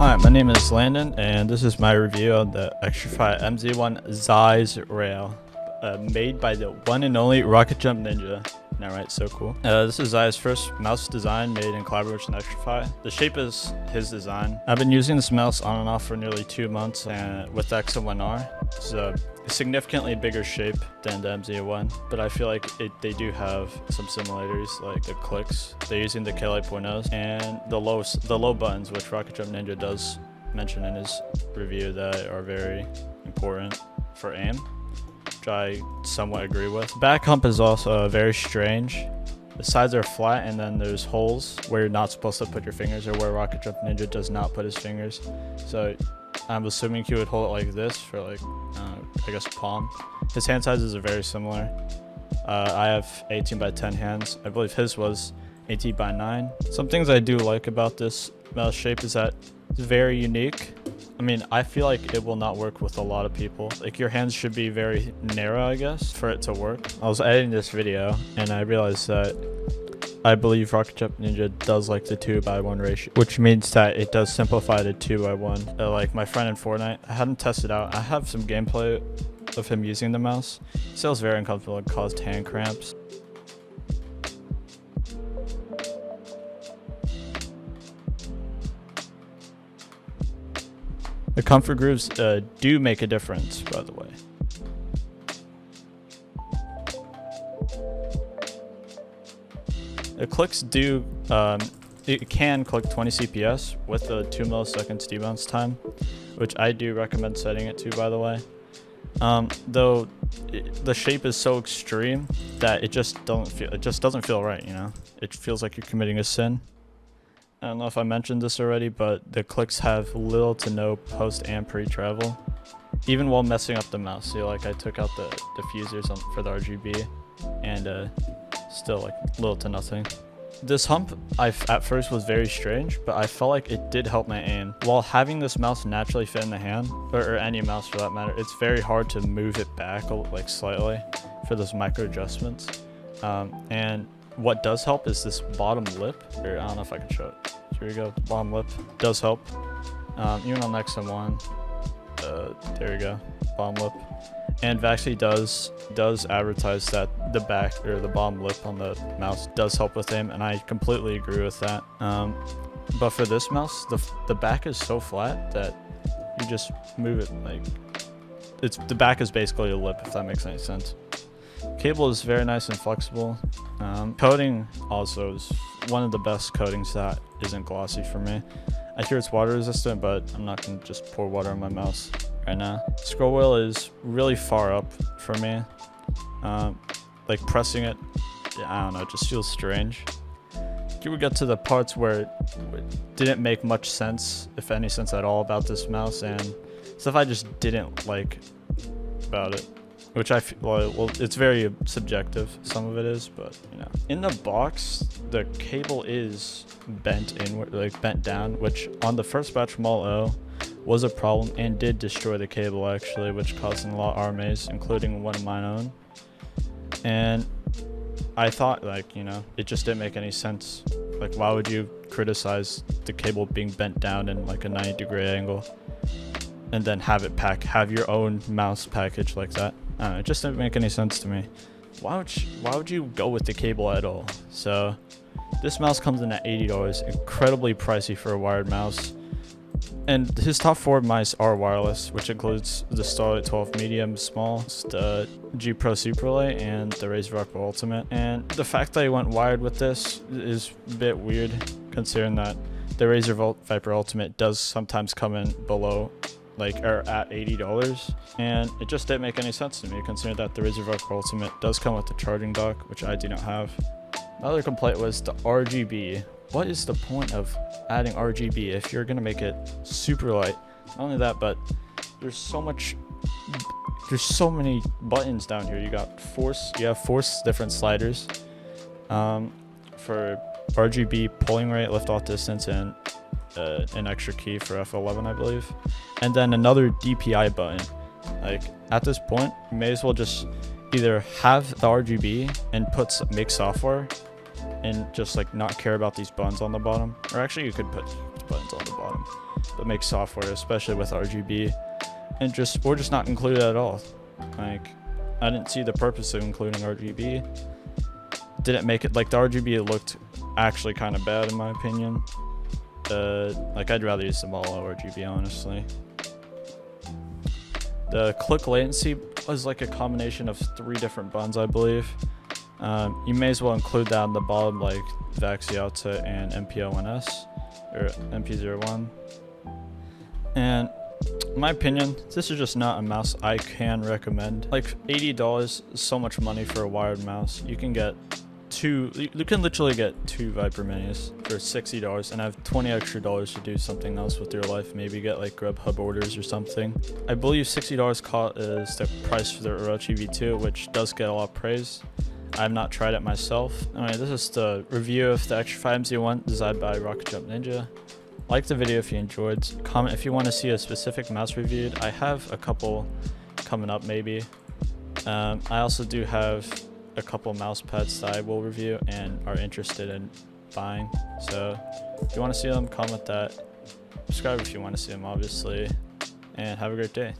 Hi, my name is Landon, and this is my review of the Xtrfy MZ1 Zygen rail, made by the one and only Rocket Jump Ninja. Now, right, so cool. This is Zygen's first mouse design made in collaboration with Xtrfy. The shape is his design. I've been using this mouse on and off for nearly 2 months, and with the XM1r. It's a significantly bigger shape than the MZ1, but I feel like they do have some similarities, like the clicks. They're using the K-Lite 0.0s and the low buttons, which Rocket Jump Ninja does mention in his review that are very important for aim, which I somewhat agree with. Back hump is also very strange. The sides are flat, and then there's holes where you're not supposed to put your fingers, or where Rocket Jump Ninja does not put his fingers. So I'm assuming he would hold it like this for, like, I guess palm. His hand sizes are very similar. I have 18 by 10 hands. I believe his was 18 by 9. Some things I do like about this mouse shape is that it's very unique. I mean, I feel like it will not work with a lot of people. Like, your hands should be very narrow, I guess, for it to work. I was editing this video and I realized that I believe Rocket Jump Ninja does like the 2:1 ratio, which means that it does simplify to 2:1. Like my friend in Fortnite, I hadn't tested out. I have some gameplay of him using the mouse. He feels very uncomfortable and caused hand cramps. The comfort grooves do make a difference, by the way. The clicks do, it can click 20 CPS with the 2 milliseconds debounce time, which I do recommend setting it to, by the way. Though the shape is so extreme that it just doesn't feel right, you know? It feels like you're committing a sin. I don't know if I mentioned this already, but the clicks have little to no post and pre-travel, even while messing up the mouse. So, like, I took out the diffusers for the RGB, and still, like, little to nothing. This hump at first was very strange, but I felt like it did help my aim. While having this mouse naturally fit in the hand, or any mouse for that matter, it's very hard to move it back, like, slightly for those micro adjustments. And what does help is this bottom lip. Here, I don't know if I can show it. Here we go. The bottom lip does help. Even on the XM1, there we go. Bottom lip. And Vaxee does advertise that the back, or the bottom lip on the mouse, does help with aim, and I completely agree with that. But for this mouse, the back is so flat that you just move it like the back is basically a lip, if that makes any sense. Cable is very nice and flexible. Coating also is one of the best coatings that isn't glossy for me. I hear it's water resistant, but I'm not gonna just pour water on my mouse right now. Scroll wheel is really far up for me. Like, pressing it, I don't know, it just feels strange. You would get to the parts where it didn't make much sense, if any sense at all, about this mouse, and stuff I just didn't like about it. Which I feel, well, it's very subjective, some of it is, but, you know. In the box, the cable is bent inward, like bent down, which on the first batch from All O was a problem and did destroy the cable, actually, which caused a lot of RMAs, including one of mine own. And I thought, like, you know, it just didn't make any sense. Like, why would you criticize the cable being bent down in like a 90-degree angle and then have your own mouse package like that? I don't know, it just didn't make any sense to me. Why would you go with the cable at all? So this mouse comes in at $80, incredibly pricey for a wired mouse. And his top 4 mice are wireless, which includes the Starlight 12 Medium Small, the G Pro Super Light, and the Razer Viper Ultimate. And the fact that he went wired with this is a bit weird, considering that the Razer Viper Ultimate does sometimes come in below, like, or at $80, and it just didn't make any sense to me, considering that the Razer Viper Ultimate does come with the charging dock, which I do not have. Another complaint was the RGB. What is the point of adding RGB if you're gonna make it super light? Not only that, but there's so many buttons down here. You have 4 different sliders for RGB, polling rate, lift off distance, and an extra key for F11, I believe, and then another DPI button. Like, at this point, you may as well just either have the RGB and make software and just, like, not care about these buttons on the bottom, or actually you could put buttons on the bottom. but make software, especially with RGB, and or just not include it at all. Like, I didn't see the purpose of including RGB. Didn't make it, like, the RGB looked actually kind of bad in my opinion. Like, I'd rather use the mono RGB, honestly. The click latency was like a combination of 3 different buttons, I believe. You may as well include that on the bottom, like Vaxee Outset and MP01S or MP01. And in my opinion, this is just not a mouse I can recommend. Like, $80 is so much money for a wired mouse. You can get you can literally get 2 Viper Minis for $60 and have $20 extra to do something else with your life. Maybe get like Grubhub orders or something. I believe $60 is the price for the Orochi V2, which does get a lot of praise. I have not tried it myself. Anyway, this is the review of the Xtrfy MZ1 designed by Rocket Jump Ninja. Like the video if you enjoyed. Comment if you want to see a specific mouse reviewed. I have a couple coming up maybe. I also do have a couple mouse pads that I will review and are interested in buying. So if you want to see them, comment that. Subscribe if you want to see them, obviously. And have a great day.